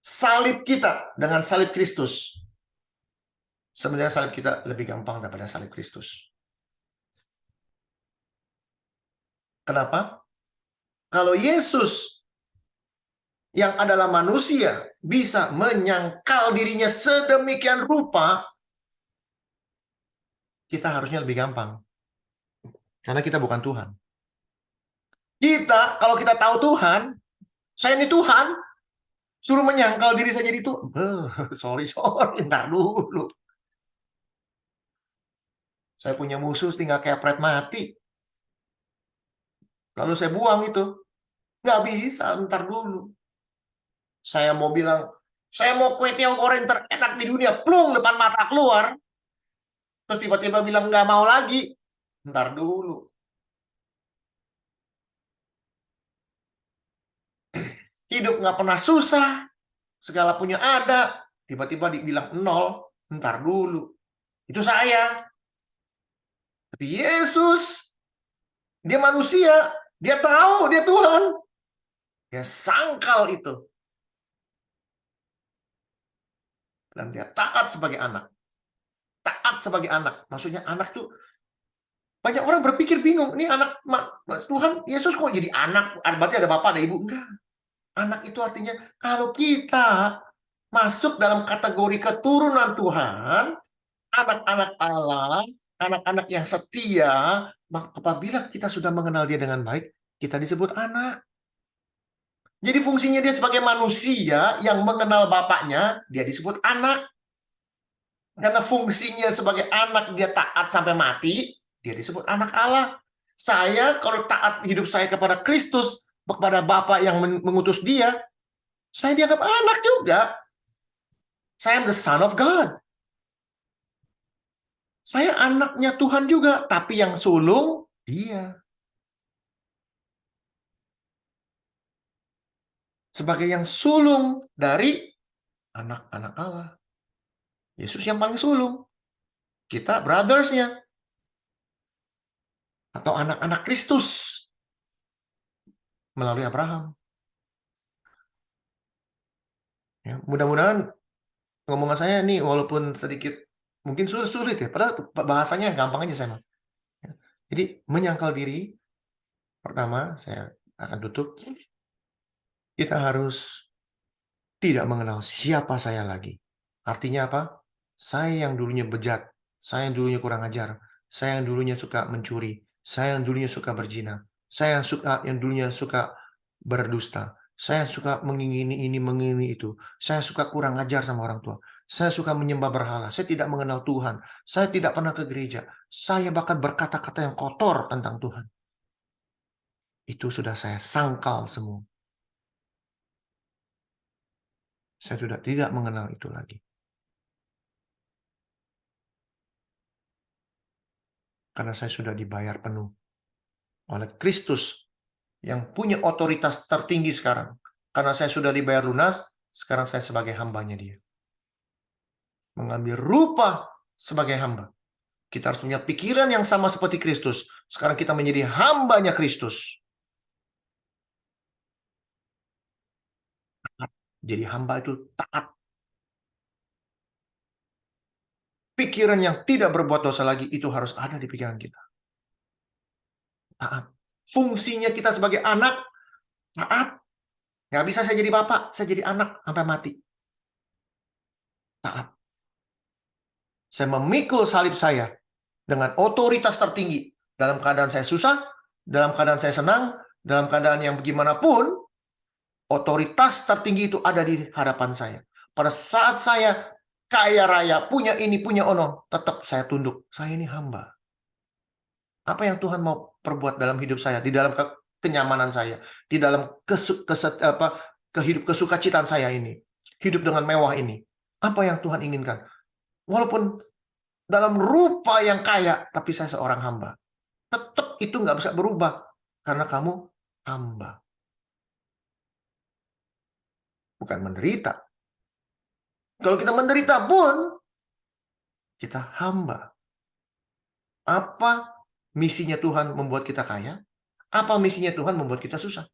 Speaker 3: Salib kita dengan salib Kristus. Sebenarnya salib kita lebih gampang daripada salib Kristus. Kenapa? Kalau Yesus yang adalah manusia bisa menyangkal dirinya sedemikian rupa, kita harusnya lebih gampang. Karena kita bukan Tuhan. Kalau kita tahu Tuhan, saya ini Tuhan, suruh menyangkal diri saya jadi Tuhan. Sorry, ntar dulu. Saya punya musuh tinggal kayak pret mati. Lalu saya buang itu. Nggak bisa, ntar dulu. Saya mau bilang, saya mau kue tiaw goreng terenak di dunia, plung depan mata keluar. Terus tiba-tiba bilang nggak mau lagi. Ntar dulu. Hidup nggak pernah susah. Segala punya ada. Tiba-tiba dibilang nol. Ntar dulu. Itu saya. Tapi Yesus, dia manusia. Dia tahu, dia Tuhan. Dia sangkal itu. Dan dia taat sebagai anak. Taat sebagai anak. Maksudnya anak tuh, banyak orang berpikir bingung. Ini anak Tuhan, Yesus kok jadi anak? Berarti ada bapak, ada ibu? Enggak. Anak itu artinya kalau kita masuk dalam kategori keturunan Tuhan, anak-anak Allah, anak-anak yang setia, apabila kita sudah mengenal dia dengan baik, kita disebut anak. Jadi fungsinya dia sebagai manusia yang mengenal bapaknya, dia disebut anak. Karena fungsinya sebagai anak dia taat sampai mati, dia disebut anak Allah. Saya kalau taat hidup saya kepada Kristus, kepada Bapa yang mengutus dia, saya dianggap anak juga. Saya am the son of God. Saya anaknya Tuhan juga, tapi yang sulung dia. Sebagai yang sulung dari anak-anak Allah. Yesus yang paling sulung. Kita brothers-nya. Atau anak-anak Kristus. Melalui Abraham. Ya, mudah-mudahan ngomongan saya nih walaupun sedikit mungkin sulit ya. Padahal bahasanya gampang aja saya. Ya. Jadi menyangkal diri. Pertama, saya akan tutup. Kita harus tidak mengenal siapa saya lagi. Artinya apa? Saya yang dulunya bejat, saya yang dulunya kurang ajar, saya yang dulunya suka mencuri, saya yang dulunya suka berzina, saya yang dulunya suka berdusta, saya suka mengingini ini, mengingini itu, saya suka kurang ajar sama orang tua, saya suka menyembah berhala, saya tidak mengenal Tuhan, saya tidak pernah ke gereja, saya bahkan berkata-kata yang kotor tentang Tuhan. Itu sudah saya sangkal semua. Saya sudah tidak mengenal itu lagi. Karena saya sudah dibayar penuh oleh Kristus yang punya otoritas tertinggi sekarang. Karena saya sudah dibayar lunas, sekarang saya sebagai hambanya dia. Mengambil rupa sebagai hamba. Kita harus punya pikiran yang sama seperti Kristus. Sekarang kita menjadi hambanya Kristus. Jadi hamba itu taat. Pikiran yang tidak berbuat dosa lagi itu harus ada di pikiran kita. Taat. Fungsinya kita sebagai anak, taat. Nggak bisa saya jadi bapak, saya jadi anak sampai mati. Taat. Saya memikul salib saya dengan otoritas tertinggi. Dalam keadaan saya susah, dalam keadaan saya senang, dalam keadaan yang bagaimanapun, otoritas tertinggi itu ada di hadapan saya. Pada saat saya kaya raya, punya ini, punya ono, tetap saya tunduk. Saya ini hamba. Apa yang Tuhan mau perbuat dalam hidup saya, di dalam kenyamanan saya, di dalam kesukacitaan saya ini, hidup dengan mewah ini. Apa yang Tuhan inginkan? Walaupun dalam rupa yang kaya, tapi saya seorang hamba. Tetap itu nggak bisa berubah. Karena kamu hamba. Bukan menderita. Kalau kita menderita pun, kita hamba. Apa misinya Tuhan membuat kita kaya? Apa misinya Tuhan membuat kita susah?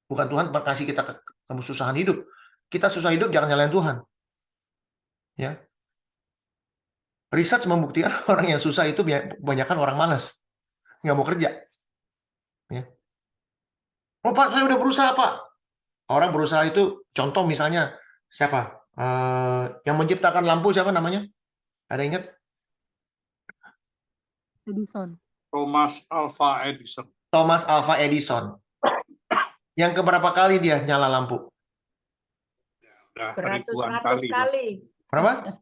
Speaker 3: Bukan Tuhan kasih kita kesusahan hidup. Kita susah hidup, jangan nyalain Tuhan. Ya. Research membuktikan orang yang susah itu kebanyakan orang malas. Nggak mau kerja. Ya. Oh Pak, saya udah berusaha Pak. Orang berusaha itu, contoh misalnya, siapa? Yang menciptakan lampu siapa namanya? Ada ingat?
Speaker 5: Edison.
Speaker 4: Thomas Alva Edison.
Speaker 3: Thomas Alva Edison. Yang keberapa kali dia nyala lampu?
Speaker 4: Udah
Speaker 1: Beratus-ratus kali.
Speaker 3: Berapa?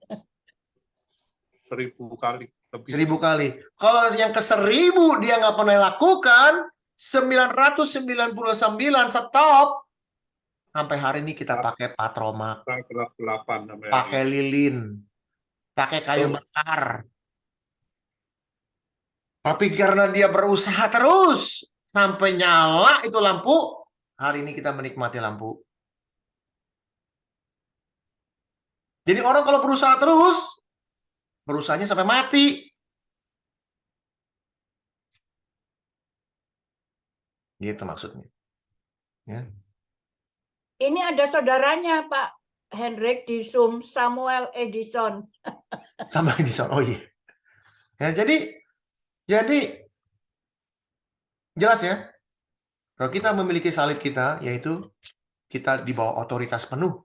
Speaker 4: 1000 kali. Lebih.
Speaker 3: 1000 kali. Kalau yang ke 1000 dia nggak pernah lakukan, 999 stop. Sampai hari ini kita pakai patromak, pakai lilin, pakai kayu bakar. Tapi karena dia berusaha terus sampai nyala itu lampu, hari ini kita menikmati lampu. Jadi orang kalau berusaha terus, berusahanya sampai mati. Gitu maksudnya. Ya.
Speaker 1: Ini ada saudaranya Pak Hendrik di Zoom, Samuel Edison.
Speaker 3: Sama Edison, oh iya. Ya, jadi jelas ya. Kalau kita memiliki salib kita, yaitu kita di bawah otoritas penuh.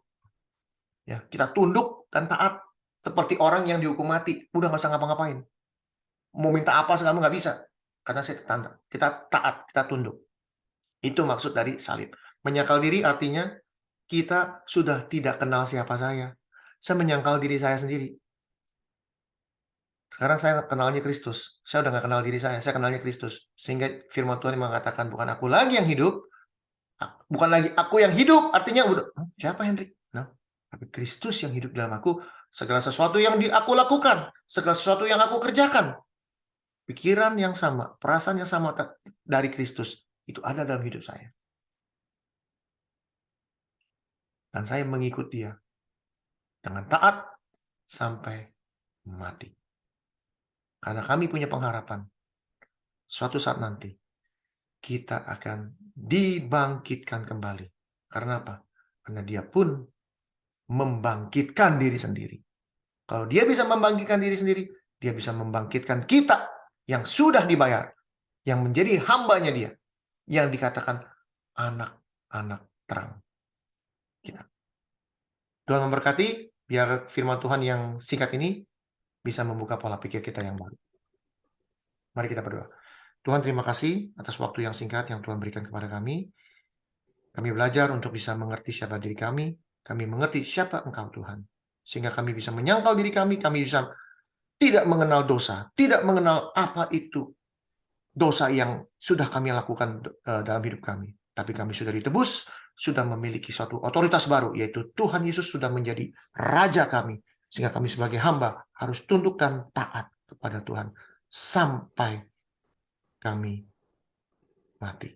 Speaker 3: Ya, kita tunduk dan taat seperti orang yang dihukum mati. Udah nggak usah ngapa-ngapain. Mau minta apa segala nggak bisa. Karena kita taat, kita tunduk. Itu maksud dari salib. Menyangkal diri artinya kita sudah tidak kenal siapa saya. Saya menyangkal diri saya sendiri. Sekarang saya kenalnya Kristus. Saya udah nggak kenal diri saya kenalnya Kristus. Sehingga firman Tuhan mengatakan bukan aku lagi yang hidup, bukan lagi aku yang hidup, artinya udah siapa Henry? Nah, tapi Kristus yang hidup dalam aku. Segala sesuatu yang aku lakukan, segala sesuatu yang aku kerjakan, pikiran yang sama, perasaan yang sama dari Kristus itu ada dalam hidup saya. Dan saya mengikut Dia dengan taat sampai mati. Karena kami punya pengharapan suatu saat nanti kita akan dibangkitkan kembali. Karena apa? Karena Dia pun membangkitkan diri sendiri. Kalau Dia bisa membangkitkan diri sendiri, Dia bisa membangkitkan kita yang sudah dibayar, yang menjadi hambanya Dia, yang dikatakan anak-anak terang kita. Tuhan memberkati, biar firman Tuhan yang singkat ini bisa membuka pola pikir kita yang baru. Mari kita berdoa. Tuhan, terima kasih atas waktu yang singkat yang Tuhan berikan kepada kami. Kami belajar untuk bisa mengerti siapa diri kami mengerti siapa Engkau Tuhan. Sehingga kami bisa menyangkal diri kami bisa tidak mengenal dosa, tidak mengenal apa itu dosa yang sudah kami lakukan dalam hidup kami. Tapi kami sudah ditebus, sudah memiliki suatu otoritas baru, yaitu Tuhan Yesus sudah menjadi Raja kami. Sehingga kami sebagai hamba harus tunduk dan taat kepada Tuhan sampai kami mati.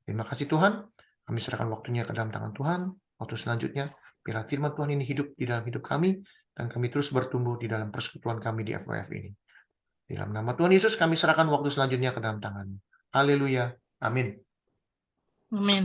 Speaker 3: Terima kasih Tuhan. Kami serahkan waktunya ke dalam tangan Tuhan. Waktu selanjutnya, biarlah firman Tuhan ini hidup di dalam hidup kami, dan kami terus bertumbuh di dalam persekutuan kami di FWF ini. Di dalam nama Tuhan Yesus, kami serahkan waktu selanjutnya ke dalam tangan. Haleluya. Amin.
Speaker 2: Amin.